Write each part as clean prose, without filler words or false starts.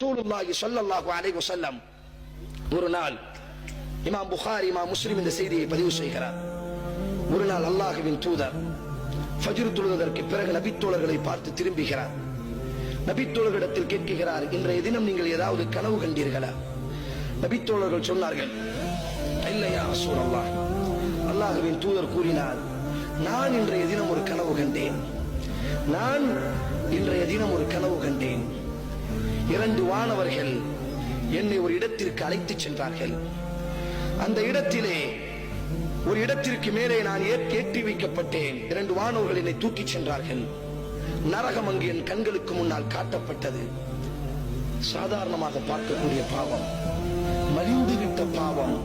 ரசூலுல்லாஹி ஸல்லல்லாஹு அலைஹி வஸல்லம் ஒரு நாள் இமாம் புகாரி இமாம் முஸ்லிம் இந்த செய்தியை பதிவு செய்கிறார். ஒரு நாள் அல்லாஹ்வின் தூதர் ஃபஜ்ர் தொழுவதற்கு பிறகு நபித்தோழர்களை பார்த்து திரும்புகிறார். நபித்தோழர்களிடத்தில் கேட்கிறார், இன்றைய தினம் நீங்கள் ஏதாவது கனவு கண்டீர்களா? நபித்தோழர்கள் சொன்னார்கள், இல்லையா ரசூலல்லாஹ். அல்லாஹ்வின் தூதர் கூறினார், நான் இன்றைய தினம் ஒரு கனவு கண்டேன். இரண்டு வானவர்கள் என்னை ஒரு இடத்திற்கு அழைத்து சென்றார்கள். அந்த இடத்திலே ஒரு இடத்திற்கு மேலே நான் ஏற்றி வைக்கப்பட்டேன். இரண்டு வானவர்கள் என்னை தூக்கி சென்றார்கள். நரகம் அங்கு என் கண்களுக்கு முன்னால் காட்டப்பட்டது. சாதாரணமாக பார்க்கக்கூடிய பாவம், மலிந்துவிட்ட பாவம்,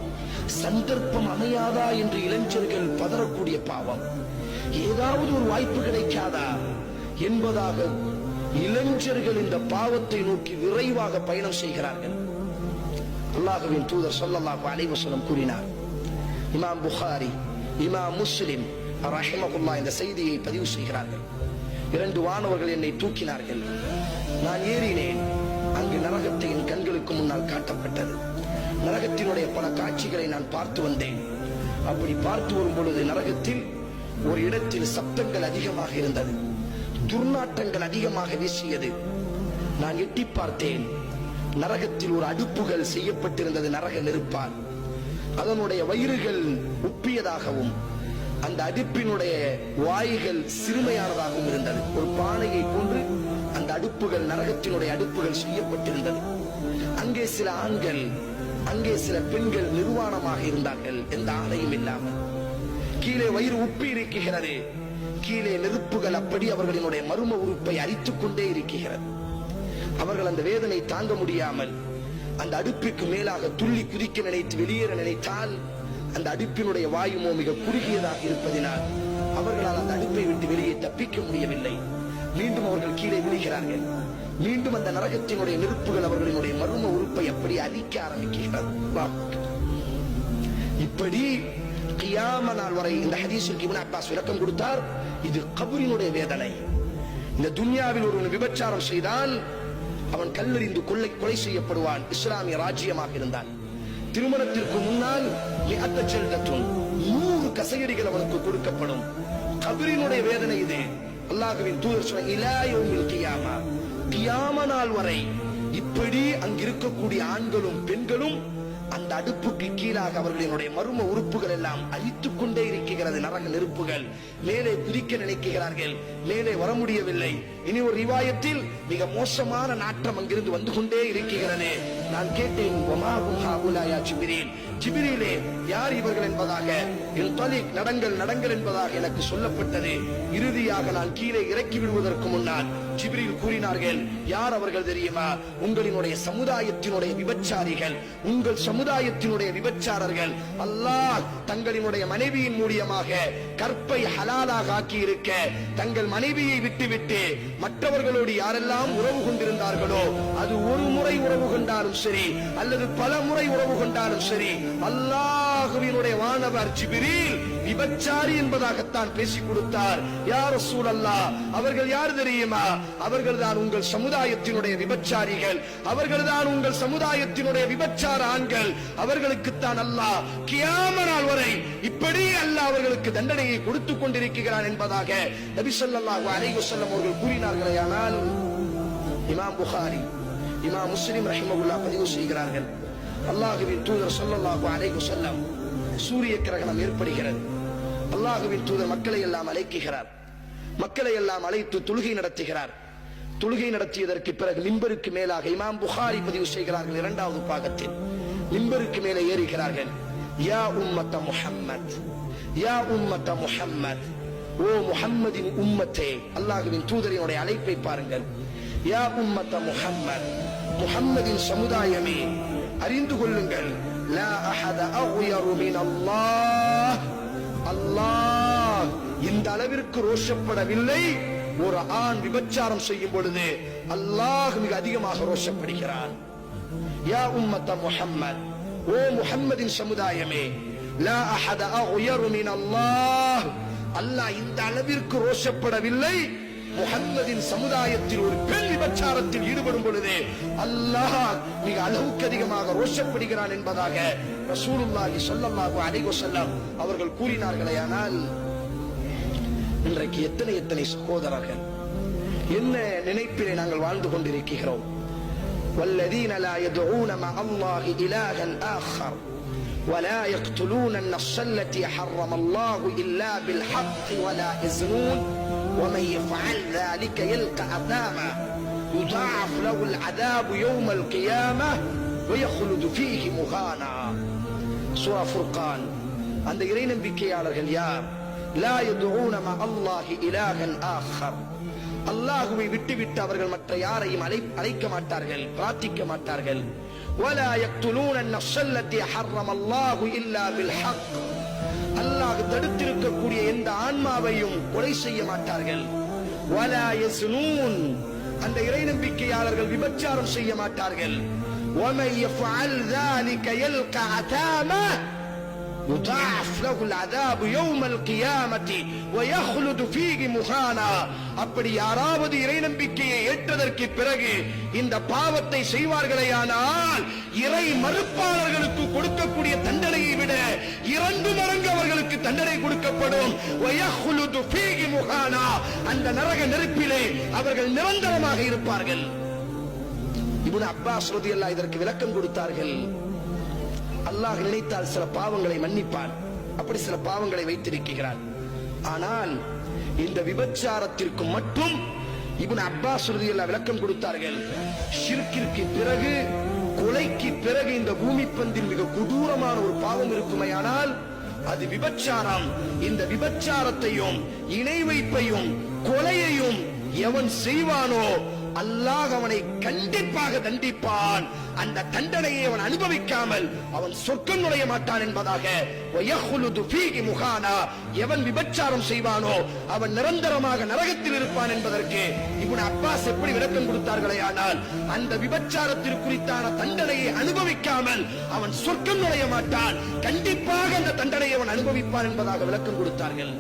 சந்தர்ப்பம் அமையாதா என்று இளைஞர்கள் பதறக்கூடிய பாவம், ஏதாவது ஒரு வாய்ப்பு கிடைக்காதா என்பதாக இளைஞர்கள் இந்த பாவத்தை நோக்கி விரைவாக பயணம் செய்கிறார்கள். அல்லாஹ்வின் தூதர் ஸல்லல்லாஹு அலைஹி வஸல்லம் கூறினார். இமாம் புகாரி இமாம் முஸ்லிம் ரஹிமஹுல்லாஹ் இந்த செய்தியை பதிவு செய்கிறார்கள். இரண்டு வானவர்கள் என்னை தூக்கினார்கள். நான் ஏறினேன். அங்கு நரகத்தை என் கண்களுக்கு முன்னால் காட்டப்பட்டது. நரகத்தினுடைய பல காட்சிகளை நான் பார்த்து வந்தேன். அப்படி பார்த்து வரும் பொழுது நரகத்தில் ஒரு இடத்தில் சப்தங்கள் அதிகமாக இருந்தது, துர்நாற்றங்கள் அதிகமாக வீசியது. நான் எட்டி பார்த்தேன். நரகத்தில் ஒரு அடுப்புகள் செய்யப்பட்டிருந்தது நரக நெருப்பால். அதனுடைய வயிறுகள் உப்பியதாகவும் அந்த அடுப்பினுடைய வாய்கள் சிறுமையானதாகவும் இருந்தது. ஒரு பானையை போன்று அந்த அடுப்புகள், நரகத்தினுடைய அடுப்புகள் செய்யப்பட்டிருந்தது. அங்கே சில ஆண்கள், அங்கே சில பெண்கள் நிர்வாணமாக இருந்தார்கள், எந்த ஆணையும் இல்லாமல். கீழே வயிறு உப்பி இருக்கிறது. கீழே நெருப்புகள் அப்படி அவர்களினுடைய மர்ம உறுப்பை அரித்துக் கொண்டே இருக்கிறது. அவர்கள் அந்த வேதனை தாங்க முடியாமல் அந்த அடுப்பிற்கு மேலாக துள்ளி குதிக்க நினைத்து வெளியேற நினைத்தால் அந்த அடுப்பினுடைய வாயுமோ மிக குறுகியதாக இருப்பதினால் அவர்களால் அந்த அடுப்பை விட்டு வெளியே தப்பிக்க முடியவில்லை. மீண்டும் அவர்கள் கீழே விழுகிறார்கள். மீண்டும் அந்த நரகத்தினுடைய நெருப்புகள் அவர்களினுடைய மர்ம உறுப்பை அப்படி அரிக்க ஆரம்பிக்கிறது. இப்படி கியாம நாள் வரை இந்த ஹதீஸுக்கு இப்னு அப்பாஸ் விளக்கம் கொடுத்தார். இது கபரினுடைய வேதனை. இந்த துன்யாவில் ஒரு விபச்சாரம் செய்தால் அவன் கல்லெறிந்து கொலை செய்யப்படுவான். இஸ்லாமிய ராஜ்யமாக இருந்தான். திருமணத்திற்கு முன்னால் 100 கசையடிகள் அவனுக்கு கொடுக்கப்படும். கபரினுடைய வேதனை இது. அல்லாஹ்வின் தூதர் சொன்ன இலா யௌமில் கியாமா, கியாம நாள் வரை இப்படி அங்கிருக்கக்கூடிய ஆண்களும் பெண்களும் அந்த அடுப்புக்கு கீழாக அவர்களினுடைய மர்ம உறுப்புகள் எல்லாம் அழித்துக் கொண்டே இருக்கிறது. நரக நெருப்புகள் மேலே குதிக்க நினைக்கிறார்கள், மேலே வர முடியவில்லை. இனி ஒரு ரிவாயத்தில் மிக மோசமான நாற்றம் அங்கிருந்து வந்து கொண்டே இருக்கிறது. நான் கேட்டேன், ஜிப்ரீலே யார் இவர்கள் என்பதாக, நடங்கள் என்பதாக எனக்கு சொல்லப்பட்டது. இறுதியாக நான் கீழே இறக்கி விடுவதற்கு முன்னால் ஜிப்ரீல் கூறினார்கள், யார் அவர்கள் தெரியுமா? உங்களினுடைய சமுதாயத்தினுடைய விபச்சாரிகள், உங்கள் சமுதாயத்தினுடைய விபச்சாரர்கள். அல்லாஹ் தங்களினுடைய மனைவியின் மூலியமாக கற்பை ஹலாலாக ஆக்கி இருக்க, தங்கள் மனைவியை விட்டுவிட்டு மற்றவர்களோடு யாரெல்லாம் உறவு கொண்டிருந்தார்களோ, அது ஒரு முறை உறவு கொண்டாலும் சரி அல்லது பல முறை உறவு கொண்டாலும் சரி, அல்லாஹ்வினுடைய வானவர் ஜிப்ரீல் விபச்சாரி என்பதாகத்தான் பேசிக் கொடுத்தார். யா ரசூலல்லாஹ், அவர்கள் யார் தெரியுமா? அவர்கள் தான் உங்கள் சமுதாயத்தினுடைய விபச்சாரிகள், அவர்கள் தான் உங்கள் சமுதாயத்தினுடைய விபச்சார ஆண்கள். அவர்களுக்குத்தான் அல்லாஹ் கியாம நாள் வரை இப்படி அல்லாஹ் அவர்களுக்கு தண்டனையை கொடுத்துக் கொண்டிருக்கிறான் என்பதாக நபி ஸல்லல்லாஹு அலைஹி வஸல்லம் அவர்கள் கூறினார்களே. ஆனால் இமாம் புகாரி இமாம் முஸ்லிம் ரஹிமஹுல்லாஹ் பதிவு செய்கிறார்கள், அல்லாஹ்வின் தூதர் ஸல்லல்லாஹு அலைஹி வஸல்லம் சூரிய கிரகணம் ஏற்படுகிறது. அல்லாஹ்வின் தூதர் மக்களை எல்லாம் அழைக்கிறார். மக்களை எல்லாம் அழைத்து தொழுகை நடத்துகிறார். தொழுகை நடத்தியதற்கு பிறகு மிம்பருக்கு மேலாக இமாம் புகாரி பதிவு செய்கிறார்கள், இரண்டாவது பாகத்தில் மிம்பருக்கு மேலே ஏறுகிறார்கள். யா உம்மத்த முஹம்மத், யா உம்மத்த முஹம்மத், ஓ முஹம்மதின் உம்மத்தே. அல்லாஹ்வின் தூதரினுடைய அழைப்பை பாருங்கள். யா உம்மத்த முஹம்மத், முஹம்மதின் சமுதாயமே, அறிந்து கொள்ளுங்கள், லா அஹத அக்யரு மின் அல்லாஹ், அல்லாஹ் இந்த அளவிற்கு ரோஷப்படவில்லை. ஒரு ஆண் விபச்சாரம் செய்யும் பொழுது அல்லாஹ் மிக அதிகமாக ரோஷப்படுகிறான். யா உம்மத்த முஹம்மத், ஓ முஹம்மதின் சமுதாயமே, லா அஹத அக்யரு மின் அல்லாஹ், அல்லாஹ் இந்த அளவிற்கு ரோஷப்படவில்லை. முஹம்மதின் சமுதாயத்தில் ஒரு பெண் விபச்சாரத்தில் ஈடுபடும் பொழுது அல்லாஹ் மிக அளவுக்கு அதிகமாக ரோஷப்படுகிறான் என்பதாக ரசூலுல்லாஹி ஸல்லல்லாஹு அலைஹி வஸல்லம் அவர்கள் கூறினார்களே. ஆனால் இன்றைக்கு எத்தனை சகோதரர்கள் என்ன நினைப்பிலே நாங்கள் வாழ்ந்து கொண்டிருக்கிறோம். والذين لا يدعون مع الله إلها آخر ولا يقتلون النفس التي حرم الله إلا بالحق ولا يزنون ومن يفعل ذلك يلقى أثاما يضاعف له العذاب يوم القيامة ويخلد فيه مهانا. சூரா ஃபுர்கான். அந்த இறை நம்பிக்கையாளர்கள் யார்? லா யதுஊன மஅ அல்லாஹி இலாஹன் ஆகர். அல்லாஹுவை விட்டுவிட்டு அவர்கள் மற்ற யாரையும் அழைக்க மாட்டார்கள், பிரார்த்திக்க மாட்டார்கள். வலா யக்துலூன அன்-நஃப்ஸ அல்லதி ஹர்ரம அல்லாஹு இல்லா பில் ஹக். அல்லாஹ் தடுத்திருக்கக்கூடிய எந்த ஆன்மாவையும் கொலை செய்ய மாட்டார்கள். வலா யஸ்னூன். அந்த இறை நம்பிக்கையாளர்கள் விபச்சாரம் செய்ய மாட்டார்கள். ومن يفعل ذلك يلقى عثاما يضاعف له العذاب يوم القيامة ويخلد فيه مهانا. அப்படி யாராவது இறை நம்பிக்கையை ஏற்றதற்கு பிறகு இந்த பாவத்தை செய்வார்களேயானால் இறை மறுப்பாளர்களுக்கு கொடுக்கக்கூடிய தண்டனையை விட 2 மடங்கு அவர்களுக்கு தண்டனை கொடுக்கப்படும். ويخلد فيه مهانا. அந்த நரக நெருப்பிலே அவர்கள் நிரந்தரமாக இருப்பார்கள். இப்னு அப்பாஸ் ரலியல்லாஹு இதற்கு விளக்கம் கொடுத்தார்கள். அல்லாஹ் நினைத்தால் சில பாவங்களை மன்னிப்பான், அப்படி சில பாவங்களை வைத்திருக்கிறான். ஆனால் இந்த விபச்சாரத்திற்கு மட்டும் இப்னு அப்பாஸ் ரலியல்லாஹு விளக்கம் கொடுத்தார்கள். ஷிர்கிற்கு பிறகு, கொலைக்கு பிறகு இந்த பூமி பந்தில் மிக கொடூரமான ஒரு பாவம் இருக்குமையானால் அது விபச்சாரம். இந்த விபச்சாரத்தையும் இணை வைப்பையும் கொலையையும் எவன் செய்வானோ அல்லாஹ் அவனை கண்டிப்பாக தண்டிப்பான். அந்த தண்டனையை அவன் அனுபவிக்காமல் அவன் சொர்க்கம் நுழைய மாட்டான் என்பதாக. எவன் விபச்சாரம் செய்வானோ அவன் நிரந்தரமாக நரகத்தில் இருப்பான் என்பதற்கு இப்னு அப்பாஸ் எப்படி விளக்கம் கொடுத்தார்களே. ஆனால் அந்த விபச்சாரத்திற்கு குறித்தான தண்டனையை அனுபவிக்காமல் அவன் சொர்க்கம் நுழைய மாட்டான், கண்டிப்பாக அந்த தண்டனையை அவன் அனுபவிப்பான் என்பதாக விளக்கம் கொடுத்தார்கள்.